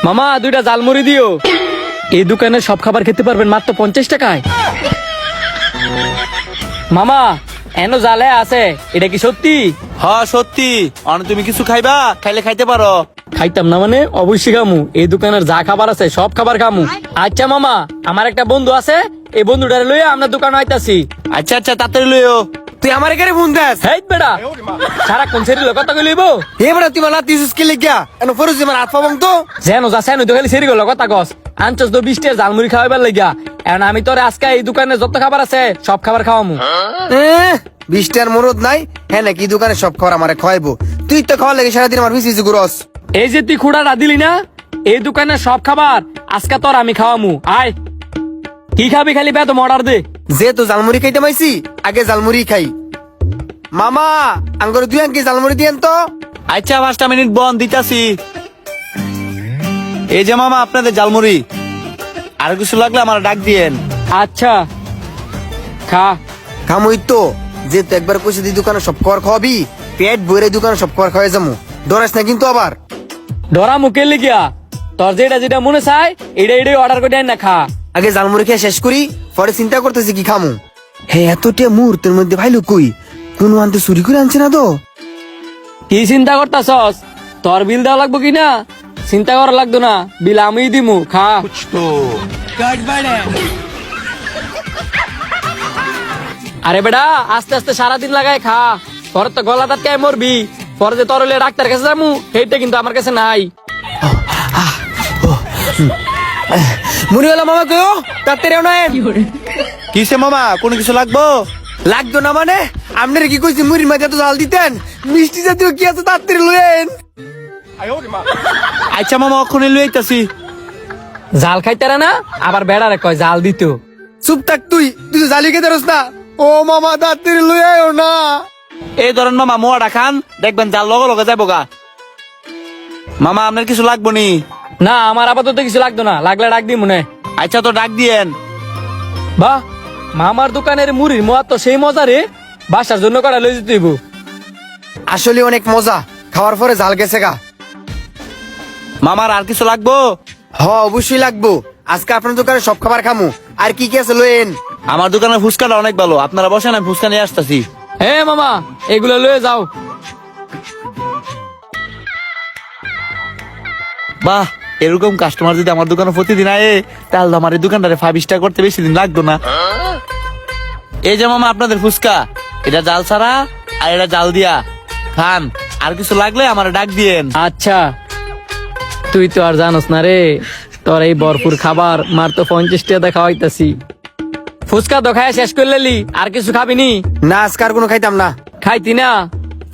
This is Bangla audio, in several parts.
মামা 2টা জালমুড়ি দিও। এই দোকানে সব খাবার খেতে পারবেন মাত্র 50 টাকায়। মামা এনো জালে আছে, এটা কি সত্যি? হ্যাঁ সত্যি। তুমি কিছু খাইবা? খাইলে খাইতে পারো। খাইতাম না মানে? অবশ্যই খামু। এই দোকানের যা খাবার আছে সব খাবার খামু। আচ্ছা মামা, আমার একটা বন্ধু আছে, এই বন্ধুটারে লইয়া আমরা দোকানে আইতাছি। আচ্ছা আচ্ছা, তাড়াতাড়ি লইও। তুই আমার এখানে ফোন দেস? হেই বেটা, সারাক্ষণ সেরি লোক কথা কইলিব। এবারে তুই মালা তিসুস কি লিখিয়া এনো ফরুজ আমার হাত পাবং তো যেন যা সেন তো খালি সেরি গেল কথা কস। আনছস তো 20 টাকা জালমুড়ি খাওয়াইবার লাগিয়া। এখন আমি তোরে আজকে এই দোকানে যত খাবার আছে সব খাবার খাওয়ামু। 20টার মরদ নাই হ্যাঁ নাকি দোকানে সব খাবার আমারে খাওয়াইবো? তুই তো খাওয়া লাগে সারাদিন আমার বিসি গুরস। এই যে তুই খুঁড়াটা দিলি না, এই দোকানে সব খাবার আজকে তোর আমি খাওয়ামু। আয়, কি খাবি খালি বেতম অর্ডার দে। যে তো জালমুড়ি খাইতে মাইছি, আগে জালমুড়ি খাই। মামা আঙ্গুর 2 আঙ্কি জালমুড়ি দিয়েন তো। আচ্ছা 5টা মিনিট বন দিতাছি। এই যে মামা আপনাদের জালমুড়ি, আর কিছু লাগলে আমার ডাক দিয়েন। আচ্ছা খা। খামুই তো, যে তো একবার কইছি দি দোকানে সব খাবার খাওয়াবি, পেট ভরে দোকানে সব খাবার খাওয়াই যামু। ডরাস না কিন্তু আবার। ধরা মুখে লিখিয়া তোর যেটা যেটা মনে চায় এটাই অর্ডার করে দেন না, খা। আগে জালমুড়ি খেয়ে শেষ করি, পরে চিন্তা করতেছি কি খামু। হ্যাঁ এতটা মুহূর্তের মধ্যে ভাইলো কই কোন আনতে চুরি করে আনছে না তো? কি চিন্তা করতাছস? তোর বিল দেওয়া লাগবো কিনা চিন্তা করা লাগতো না, বিল আমি দিমু, খা। আরে বেটা আস্তে আস্তে সারাদিন লাগাই খা, তোর তো গলা টাটকায় মরবি। পরে যে তোর হলে ডাক্তার কাছে যাবো সেইটা কিন্তু আমার কাছে নাই। মুড়িওয়ালা মামা কইও তাড়াতাড়ি আনেন। কিসে মামা, কোনো কিছু লাগবো? লাগতো না মানে? আপনারা কি কইছি মুড়ির মাঝে তো জাল দিতেন? মিষ্টি জাতীয় কি আছে তাড়াতাড়ি লয়েন। আচ্ছা মামা ওখানে লই আইতাছি। জাল খাইতারা না, আবার বেড়ারে কয় জাল দিত। চুপ থাক তুই, তুই তো জালি খেতে রস না। ও মামা তাড়াতাড়ি লয়েও না। এই ধরেন মামা মোয়াটা খান, দেখবেন জাল লগে লগে যাবো গা। মামা আপনার কিছু লাগবো নি? না আমার আপাতত কিছু লাগতো না, লাগলে ডাক দি মনে। আচ্ছা তো ডাক দিয়েন। বাহ, মামার দোকানের মুড়ির মোয়া তো সেই মজা রে, বাসার জন্য করা লই যেতে হইব। আসলে অনেক মজা, খাওয়ার পরে জাল গেছে গা। মামার আর কিছু লাগবো? হ অবশ্যই লাগবো, আজকে আপনার দোকানে সব খাবার খামু। আর কি কি আছে লয়েন। আমার দোকানের ফুচকাটা অনেক ভালো, আপনারা বসেন আমি ফুচকা নিয়ে আসতেছি। হ্যাঁ মামা এগুলো লয়ে যাও। বাহ, এরকম কাস্টমার যদি আমার দোকানে প্রতিদিন আয়ে তাহলে আমার এই দোকানটারে 5 স্টার করতে বেশি দিন লাগতো না। এই যে মামা আপনাদের ফুচকা, এটা জাল ছাড়া আর এটা জাল দিয়া খান। আর কিছু লাগলে আমার ডাক দিয়েন। আচ্ছা তুই তো আর জানোস না রে, তোর এই ভরপুর খাবার মার তো 50 টাকা খাওয়াইতাছি। ফুচকা তো খায় শেষ করে লেলি, আর কিছু খাবি নি? না আজকে আর কোনো খাইতাম না। খাইতি না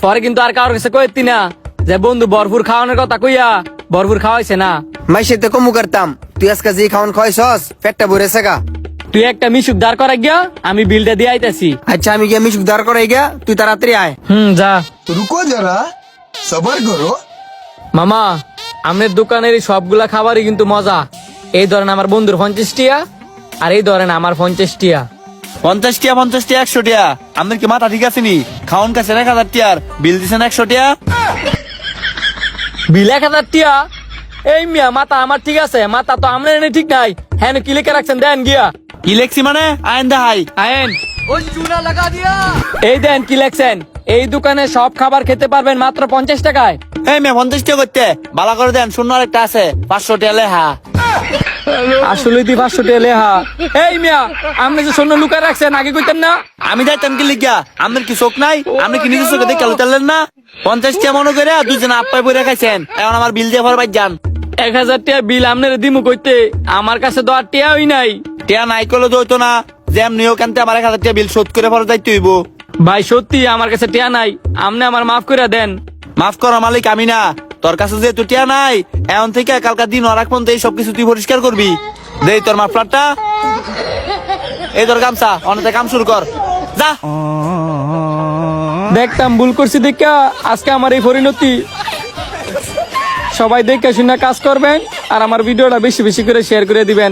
পরে কিন্তু আর কারোর কাছে কইতি না যে বন্ধু ভরপুর খাওয়ানোর কথা কইয়া ভরপুর খাওয়াইছে না। মাইসে তো কমু করতাম, তুই আজকে যে খাওয়ান খাওয়াইছস পেটটা ভরেছে গা। তুই একটা মিশুক দাঁড় করা গিয়া, আমি বিলটা দিয়ে আইতাছি। আচ্ছা আমি গিয়ে মিশুক দাঁড় করাই গিয়া, তুই তাড়াতাড়ি আয়। যা। रुको जरा सबर करो। মামা আমাদের দোকানের এই সবগুলা খাবারই কিন্তু মজা। এই ধরেন আমার বন্ধুর 50 টিয়া, আর এই ধরেন আমার 50 টিয়া। 50 টিয়া 100 টিয়া। আপনার কি মাথা ঠিক আছে নি? খাওন কাছে 1000 টিয়ার বিল দিছেন 100 টিয়া। বিল 1000 টিয়া? এই মিয়া মাথা আমার ঠিক আছে, মাথা তো আমরা এনে ঠিক নাই। হ্যাঁ কি লিখে রাখছেন দেন গিয়া। কি লেখছি মানে? আইন দেখাই। আইন এই দেন কি লেখছেন। এই দোকানে সব খাবার খেতে পারবেন মাত্র 50 টাকায়। এই মেয়ে 50 টিয়া করতে বালা করে দেন, শূন্য একটা আছে 500 টিয়া লেহা। আসলে দি 500 টাকা লেহা। এই মিয়া আপনি যে শূন্য লুকায় রাখছেন আগে কইতেন না? আমি যাইতাম কি লিখিয়া? আপনার কি চোখ নাই? আপনি কি নিজের চোখে দেখে লুটালেন না? 50 টিয়া মনে করে দুজনে আপ্পাই বই রেখাইছেন, এখন আমার বিল দিয়ে ভরবাই যান। 1000 টাকা বিল আপনার দিমু কইতে, আমার কাছে তো আর টিয়াই নাই। টিয়া নাই করলে তো হইতো না, যেমনিও কানতে আমার 1000 টিয়া বিল শোধ করে ভরা যাইতে হইব। ভাই সত্যি আমার কাছে টিয়া নাই, আপনি আমার মাফ করে দেন। মাফ করা মালিক আমি না, তোর কাছে যেহেতু টিয়া নাই, এখন থেকে কালকার দিন আর পর্যন্ত এই সবকিছু তুই পরিষ্কার করবি। দেই তোর মাফলারটা, এই তোর গামছা, অনেক কাম শুরু কর যা। দেখতাম ভুল করছি দেখা আজকে আমার এই পরিণতি। সবাই দেখে শুনে কাজ করবেন, আর আমার ভিডিওটা বেশি বেশি করে শেয়ার করে দিবেন।